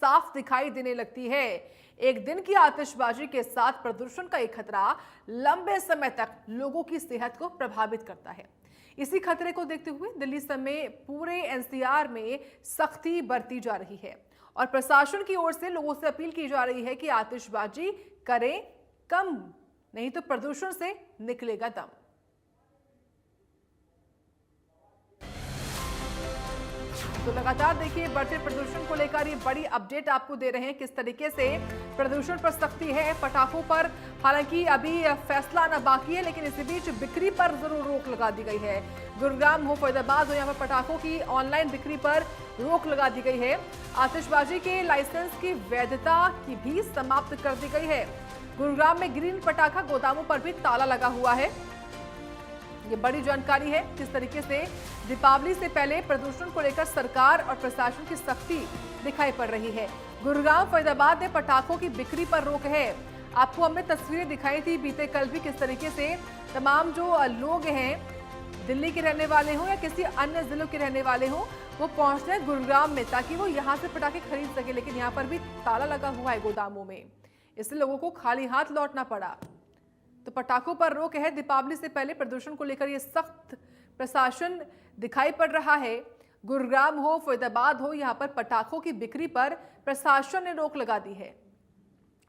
साफ दिखाई देने लगती है। एक दिन की आतिशबाजी के साथ प्रदूषण का एक खतरा लंबे समय तक लोगों की सेहत को प्रभावित करता है। इसी खतरे को देखते हुए दिल्ली समेत पूरे एनसीआर में सख्ती बरती जा रही है और प्रशासन की ओर से लोगों से अपील की जा रही है कि आतिशबाजी करें कम, नहीं तो प्रदूषण से निकलेगा दम। तो लगातार देखिए बढ़ते प्रदूषण को लेकर ये बड़ी अपडेट आपको दे रहे हैं किस तरीके से प्रदूषण पर सख्ती है पटाखों पर। हालांकि अभी फैसला आना बाकी है, लेकिन इसी बीच बिक्री पर जरूर रोक लगा दी गई है। गुरुग्राम हो, फरीदाबाद हो, यहाँ पर पटाखों की ऑनलाइन बिक्री पर रोक लगा दी गई है। आतिशबाजी के लाइसेंस की वैधता की भी समाप्त कर दी गई है। गुरुग्राम में ग्रीन पटाखा गोदामों पर भी ताला लगा हुआ है। ये बड़ी जानकारी है किस तरीके से दीपावली से पहले प्रदूषण को लेकर सरकार और प्रशासन की सख्ती दिखाई पड़ रही है। गुरुग्राम फरीदाबाद में पटाखों की बिक्री पर रोक है। आपको हमने तस्वीरें दिखाई थी बीते कल भी किस तरीके से तमाम जो लोग हैं, दिल्ली के रहने वाले हों या किसी अन्य जिलों के रहने वाले हों, वो पहुंचते हैं गुरुग्राम में ताकि वो यहाँ से पटाखे खरीद सके, लेकिन यहाँ पर भी ताला लगा हुआ है गोदामों में, इसलिए लोगों को खाली हाथ लौटना पड़ा। तो पटाखों पर रोक है। दीपावली से पहले प्रदूषण को लेकर यह सख्त प्रशासन दिखाई पड़ रहा है। गुरुग्राम हो, फरीदाबाद हो, यहां पर पटाखों की बिक्री पर प्रशासन ने रोक लगा दी है।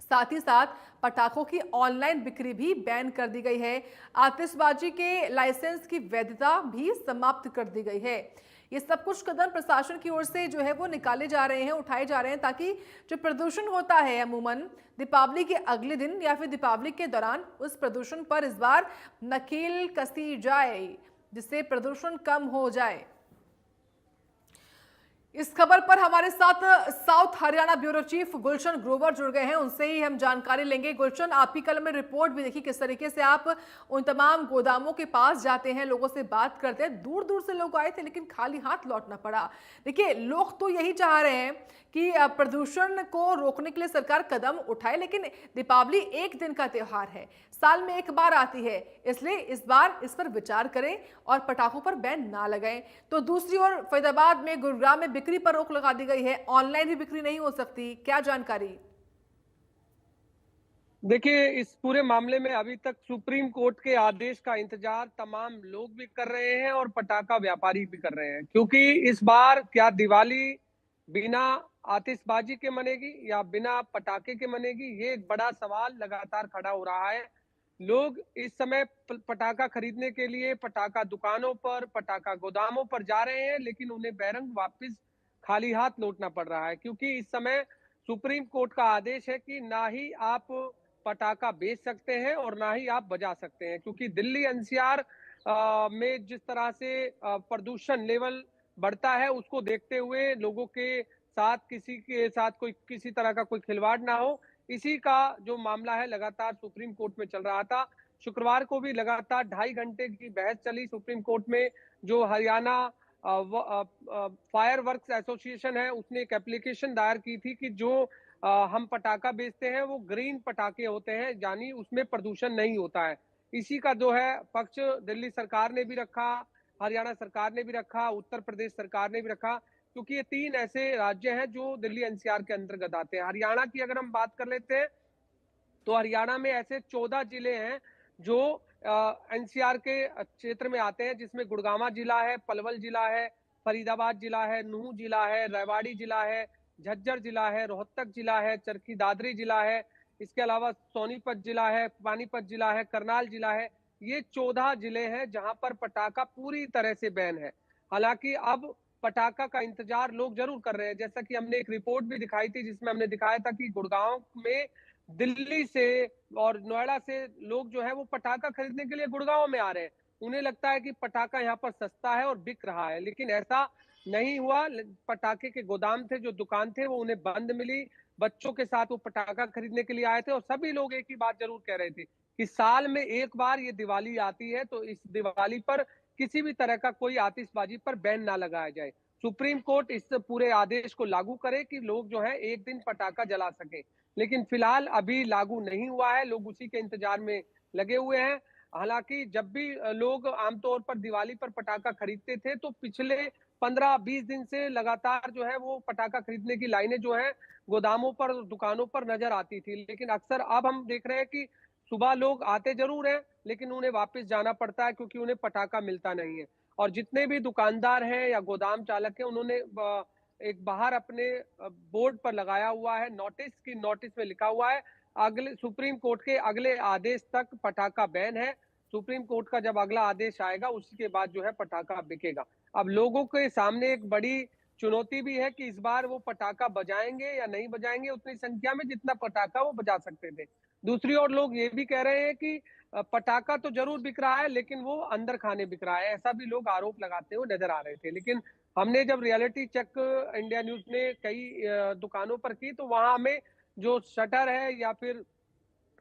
साथ ही साथ पटाखों की ऑनलाइन बिक्री भी बैन कर दी गई है। आतिशबाजी के लाइसेंस की वैधता भी समाप्त कर दी गई है। ये सब कुछ कदम प्रशासन की ओर से जो है वो निकाले जा रहे हैं, उठाए जा रहे हैं, ताकि जो प्रदूषण होता है अमूमन दीपावली के अगले दिन या फिर दीपावली के दौरान, उस प्रदूषण पर इस बार नकेल कसी जाए, जिससे प्रदूषण कम हो जाए। इस खबर पर हमारे साथ south Haryana bureau chief Gulshan Grover जुड़ गए हैं, उनसे ही हम जानकारी लेंगे। गुलशन, आप ही कल में रिपोर्ट भी देखी किस तरीके से आप उन तमाम गोदामों के पास जाते हैं, लोगों से बात करते हैं। दूर दूर से लोग आए थे लेकिन खाली हाथ लौटना पड़ा। देखिए, लोग तो यही चाह रहे हैं कि प्रदूषण को रोकने के लिए सरकार कदम उठाए, लेकिन दीपावली एक दिन का त्योहार है, साल में एक बार आती है, इसलिए इस बार इस पर विचार करें और पटाखों पर बैन ना लगाएं। तो दूसरी ओर फरीदाबाद में, गुरुग्राम में बिक्री पर रोक लगा दी गई है, ऑनलाइन भी बिक्री नहीं हो सकती, क्या जानकारी? देखिए, इस पूरे मामले में अभी तक सुप्रीम कोर्ट के आदेश का इंतजार तमाम लोग भी कर रहे हैं और पटाखा व्यापारी भी कर रहे हैं, क्योंकि इस बार क्या दिवाली बिना आतिशबाजी के मनेगी या बिना पटाखे के मनेगी, ये एक बड़ा सवाल लगातार खड़ा हो रहा है। लोग इस समय पटाखा खरीदने के लिए पटाखा दुकानों पर, पटाखा गोदामों पर जा रहे हैं, लेकिन उन्हें बैरंग वापस खाली हाथ लौटना पड़ रहा है, क्योंकि इस समय सुप्रीम कोर्ट का आदेश है कि ना ही आप पटाखा बेच सकते हैं और ना ही आप बजा सकते हैं, क्योंकि दिल्ली एनसीआर में जिस तरह से प्रदूषण लेवल बढ़ता है, उसको देखते हुए लोगों के साथ किसी के साथ कोई किसी तरह का कोई खिलवाड़ ना हो, इसी का जो मामला है लगातार सुप्रीम कोर्ट में चल रहा था। शुक्रवार को भी लगातार 2.5 घंटे की बहस चली सुप्रीम कोर्ट में। जो हरियाणा फायर वर्क्स एसोसिएशन है, उसने एक एप्लीकेशन दायर की थी कि जो हम पटाखा बेचते हैं वो ग्रीन पटाखे होते हैं, यानी उसमें प्रदूषण नहीं होता है। इसी का जो है पक्ष दिल्ली सरकार ने भी रखा, हरियाणा सरकार ने भी रखा, उत्तर प्रदेश सरकार ने भी रखा, क्योंकि ये 3 ऐसे राज्य हैं जो दिल्ली एनसीआर के अंतर्गत आते हैं। हरियाणा की अगर हम बात कर लेते हैं, तो हरियाणा में ऐसे 14 जिले हैं जो एनसीआर के क्षेत्र में आते हैं, जिसमें गुड़गांव जिला है, पलवल जिला है, फरीदाबाद जिला है, नूंह जिला है, रेवाड़ी जिला है, झज्जर जिला है, रोहतक जिला है, चरखी दादरी जिला है, इसके अलावा सोनीपत जिला है, पानीपत जिला है, करनाल जिला है। ये 14 जिले हैं जहां पर पटाखा पूरी तरह से बैन है। हालांकि अब पटाखा का इंतजार लोग जरूर कर रहे हैं, जैसा कि हमने एक रिपोर्ट भी दिखाई थी जिसमें हमने दिखाया था कि गुड़गांव में दिल्ली से और नोएडा से लोग जो है वो पटाखा खरीदने के लिए गुड़गांव में आ रहे हैं। उन्हें लगता है कि पटाखा यहाँ पर सस्ता है और बिक रहा है, लेकिन ऐसा नहीं हुआ। पटाखे के गोदाम थे, जो दुकान थे, वो उन्हें बंद मिली। बच्चों के साथ वो पटाखा खरीदने के लिए आए थे और सभी लोग एक ही बात जरूर कह रहे थे कि साल में एक बार ये दिवाली आती है, तो इस दिवाली पर किसी भी तरह का कोई आतिशबाजी पर बैन ना लगाया जाए। सुप्रीम कोर्ट इस पूरे आदेश को लागू करे कि लोग जो है एक दिन पटाखा जला सके, लेकिन फिलहाल अभी लागू नहीं हुआ है, लोग उसी के इंतजार में लगे हुए हैं। हालांकि जब भी लोग आमतौर पर दिवाली पर पटाखा खरीदते थे, तो पिछले 15-20 दिन से लगातार जो है वो पटाखा खरीदने की लाइनें जो है गोदामों पर, दुकानों पर नजर आती थी। लेकिन अक्सर अब हम देख रहे हैं कि सुबह लोग आते जरूर हैं, लेकिन उन्हें वापस जाना पड़ता है क्योंकि उन्हें पटाखा मिलता नहीं है। और जितने भी दुकानदार हैं या गोदाम चालक हैं, उन्होंने एक बाहर अपने बोर्ड पर लगाया हुआ है नोटिस में लिखा हुआ है अगले सुप्रीम कोर्ट के अगले आदेश तक पटाखा बैन है। सुप्रीम कोर्ट का जब अगला आदेश आएगा उसी के बाद जो है पटाखा बिकेगा। अब लोगों के सामने एक बड़ी चुनौती भी है कि इस बार वो पटाखा बजाएंगे या नहीं बजाएंगे उतनी संख्या में जितना पटाखा वो बजा सकते थे। दूसरी ओर लोग ये भी कह रहे हैं कि पटाखा तो जरूर बिक रहा है लेकिन वो अंदर खाने बिक रहा है, ऐसा भी लोग आरोप लगाते हुए नजर आ रहे थे। लेकिन हमने जब रियलिटी चेक इंडिया न्यूज ने कई दुकानों पर की तो वहां हमें जो शटर है या फिर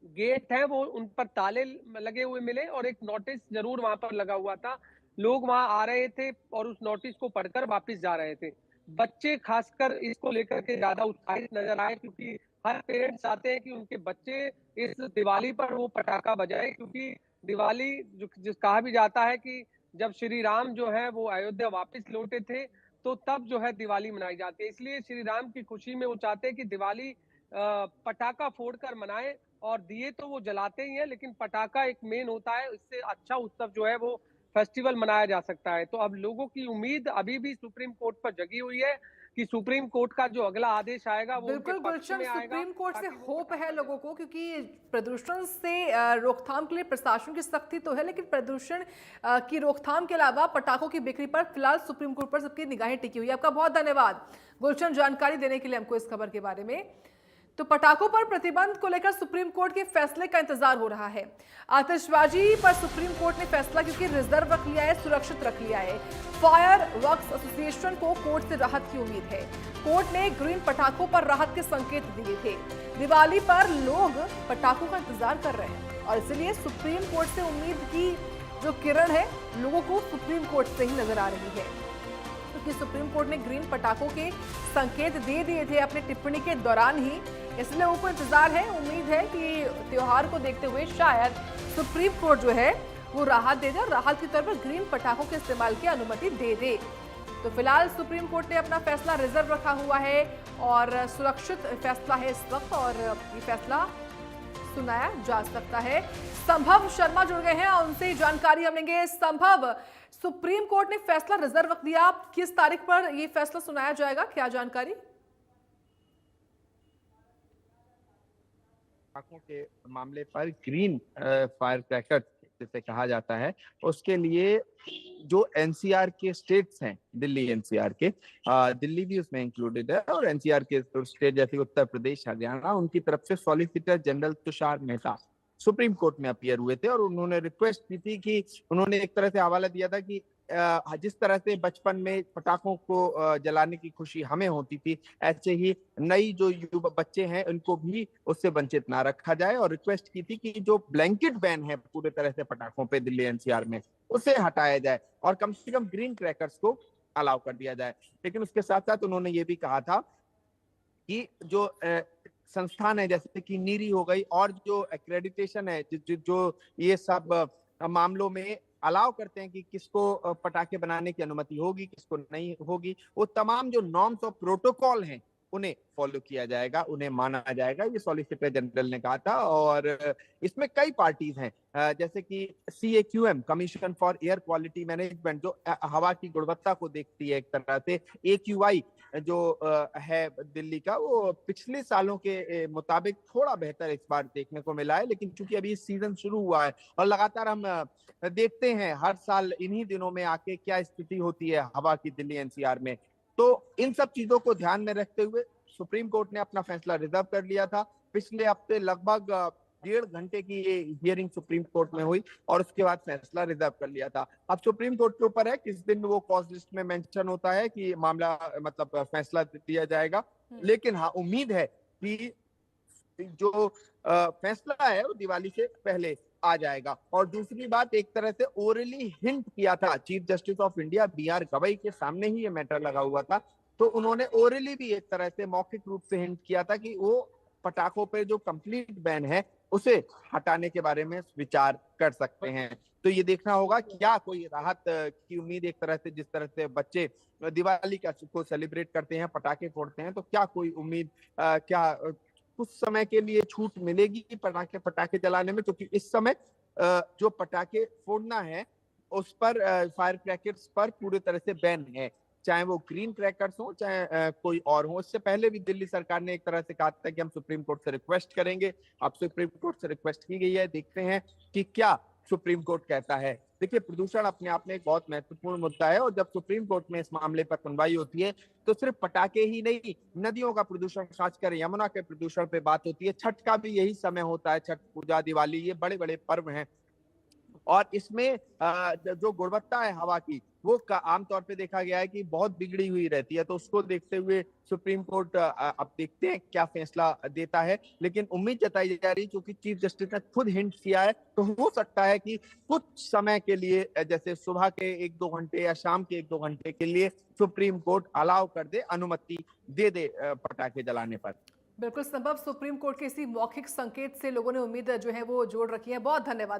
गेट है वो उन पर ताले लगे हुए मिले और एक नोटिस जरूर वहां पर लगा हुआ था। लोग वहां आ रहे थे और उस नोटिस को पढ़कर वापस जा रहे थे। बच्चे खासकर इसको लेकर के ज्यादा उत्साहित नजर आए क्योंकि हर पेरेंट्स चाहते हैं कि उनके बच्चे इस दिवाली पर वो पटाखा बजाए, क्योंकि दिवाली जिस कहा भी जाता है कि जब श्री राम जो है वो अयोध्या वापस लौटे थे तो तब जो है दिवाली मनाई जाती है। इसलिए श्री राम की खुशी में वो चाहते हैं कि दिवाली पटाखा फोड़कर मनाएं। और दिए तो वो जलाते ही हैं लेकिन पटाखा एक मेन होता है, इससे अच्छा उत्सव जो है वो फेस्टिवल मनाया जा सकता है। तो अब लोगों की उम्मीद अभी भी सुप्रीम कोर्ट पर जगी हुई है कि सुप्रीम कोर्ट का जो अगला आदेश आएगा वो उनके बिल्कुल पक्ष गुलशन, में आएगा सुप्रीम कोर्ट से ताकि वो होप है पटाखा लोगों जला को, क्योंकि प्रदूषण से रोकथाम के लिए प्रशासन की सख्ती तो है, लेकिन प्रदूषण की रोकथाम के अलावा पटाखों की बिक्री पर फिलहाल सुप्रीम कोर्ट पर सबकी निगाहें टिकी हुई है। आपका बहुत धन्यवाद गुलशन, जानकारी देने के लिए हमको इस खबर के बारे में। तो पटाखों पर प्रतिबंध को लेकर सुप्रीम कोर्ट के फैसले का इंतजार हो रहा है। आतिशबाजी पर सुप्रीम कोर्ट ने फैसला क्योंकि रिजर्व रख लिया है, सुरक्षित रख लिया है। फायर वर्क्स एसोसिएशन को कोर्ट से राहत की उम्मीद है। कोर्ट ने ग्रीन पटाखों पर राहत के संकेत दिए थे। दिवाली पर लोग पटाखों का इंतजार कर रहे हैं और इसलिए सुप्रीम कोर्ट से उम्मीद की जो किरण है लोगों को सुप्रीम कोर्ट से ही नजर आ रही है, क्योंकि सुप्रीम कोर्ट ने ग्रीन पटाखों के संकेत दे दिए थे अपनी टिप्पणी के दौरान ही। इसलिए उनको इंतजार है, उम्मीद है कि त्योहार को देखते हुए शायद सुप्रीम कोर्ट जो है वो राहत दे दे और राहत के तौर पर ग्रीन पटाखों के इस्तेमाल की अनुमति दे दे। तो फिलहाल सुप्रीम कोर्ट ने अपना फैसला रिजर्व रखा हुआ है और सुरक्षित फैसला है इस वक्त, और ये फैसला सुनाया जा सकता है। संभव शर्मा जुड़ गए हैं और उनसे जानकारी हम लेंगे। संभव, सुप्रीम कोर्ट ने फैसला रिजर्व रख दिया, किस तारीख पर यह फैसला सुनाया जाएगा, क्या जानकारी? पटाखों के मामले पर ग्रीन फायर क्रैकर जिसे कहा जाता है, उसके लिए जो एनसीआर के स्टेट्स हैं, दिल्ली एनसीआर के, दिल्ली भी उसमें इंक्लूडेड है, और एनसीआर के स्टेट जैसे उत्तर प्रदेश, हरियाणा, उनकी तरफ से solicitor general Tushar Mehta supreme court में अपीयर हुए थे और उन्होंने रिक्वेस्ट की थी कि उन्होंने एक तरह से हवाला दिया था कि जिस तरह से बचपन में पटाखों को जलाने की खुशी हमें होती थी, ऐसे ही नई जो युवा बच्चे हैं उनको भी उससे वंचित ना रखा जाए, और रिक्वेस्ट की थी कि जो ब्लैंकेट बैन है पूरे तरह से पटाखों पे दिल्ली एनसीआर में, उसे हटाया जाए और कम से कम ग्रीन क्रैकर्स को अलाउ कर दिया जाए। लेकिन उसके साथ साथ उन्होंने ये भी कहा था कि जो संस्थान है जैसे कि नीरी हो गई और जो एक्रेडिटेशन है, जो ये सब मामलों में अलाउ करते हैं कि किसको पटाखे बनाने की अनुमति होगी, किसको नहीं होगी, वो तमाम जो नॉर्म्स और प्रोटोकॉल हैं उन्हें फॉलो किया जाएगा, उन्हें माना जाएगा, ये सॉलिसिटर जनरल ने कहा था। और इसमें कई पार्टीज हैं, जैसे कि CAQM, commission for air quality management, जो हवा की गुणवत्ता को देखती है एक तरह से। AQI जो है दिल्ली का, वो पिछले सालों के मुताबिक थोड़ा बेहतर इस बार देखने को मिला है, लेकिन चूंकि अभी सीजन शुरू हुआ है और लगातार हम देखते हैं हर साल इन्हीं दिनों में आके क्या स्थिति होती है हवा की दिल्ली एनसीआर में, तो इन सब चीजों को ध्यान में रखते हुए सुप्रीम कोर्ट ने अपना फैसला रिजर्व कर लिया था। पिछले हफ्ते लगभग 1.5 घंटे की ये हियरिंग सुप्रीम कोर्ट में हुई और उसके बाद फैसला रिजर्व कर लिया था। अब सुप्रीम कोर्ट के ऊपर है किस दिन वो कॉज लिस्ट में मेंशन होता है कि मामला मतलब फैसला दिया जाएगा, लेकिन हाँ उम्मीद है कि जो फैसला है वो दिवाली से पहले आ जाएगा। और दूसरी बात, एक तरह से ओरली हिंट किया था chief justice of India BR Gavai के सामने ही ये मैटर लगा हुआ था, तो उन्होंने ओरली भी एक तरह से मौखिक रूप से हिंट किया था कि वो पटाखों पे जो कंप्लीट बैन है उसे हटाने के बारे में विचार कर सकते हैं। तो ये देखना होगा क्या कोई राहत की उम्मीद, एक तरह से जिस तरह से बच्चे दिवाली को सेलिब्रेट करते हैं, पटाखे फोड़ते हैं, तो क्या कोई उम्मीद, क्या कुछ समय के लिए छूट मिलेगी पटाखे जलाने में? क्योंकि इस समय जो पटाखे फोड़ना है उस पर, फायर क्रैकर्स पर पूरी तरह से बैन है, चाहे वो ग्रीन क्रैकर्स हो चाहे कोई और हो। इससे पहले भी दिल्ली सरकार ने एक तरह से कहा था कि हम सुप्रीम कोर्ट से रिक्वेस्ट करेंगे। अब सुप्रीम कोर्ट से रिक्वेस्ट की गई है, देखते हैं कि क्या सुप्रीम कोर्ट कहता है। देखिए, प्रदूषण अपने आप में एक बहुत महत्वपूर्ण मुद्दा है, और जब सुप्रीम कोर्ट में इस मामले पर सुनवाई होती है तो सिर्फ पटाखे ही नहीं, नदियों का प्रदूषण, खासकर यमुना के प्रदूषण पे बात होती है। छठ का भी यही समय होता है, छठ पूजा, दिवाली, ये बड़े बड़े पर्व हैं, और इसमें जो गुणवत्ता है हवा की, वो आमतौर पे देखा गया है कि बहुत बिगड़ी हुई रहती है। तो उसको देखते हुए सुप्रीम कोर्ट अब देखते हैं क्या फैसला देता है। लेकिन उम्मीद जताई जा रही है, क्योंकि चीफ जस्टिस ने खुद हिंट किया है, तो हो सकता है कि कुछ समय के लिए, जैसे सुबह के 1-2 घंटे या शाम के 1-2 घंटे के लिए, सुप्रीम कोर्ट अलाउ कर दे, अनुमति दे दे पटाखे जलाने पर। बिल्कुल संभव सुप्रीम कोर्ट के इसी मौखिक संकेत से लोगों ने उम्मीद जो है वो जोड़ रखी है। बहुत धन्यवाद।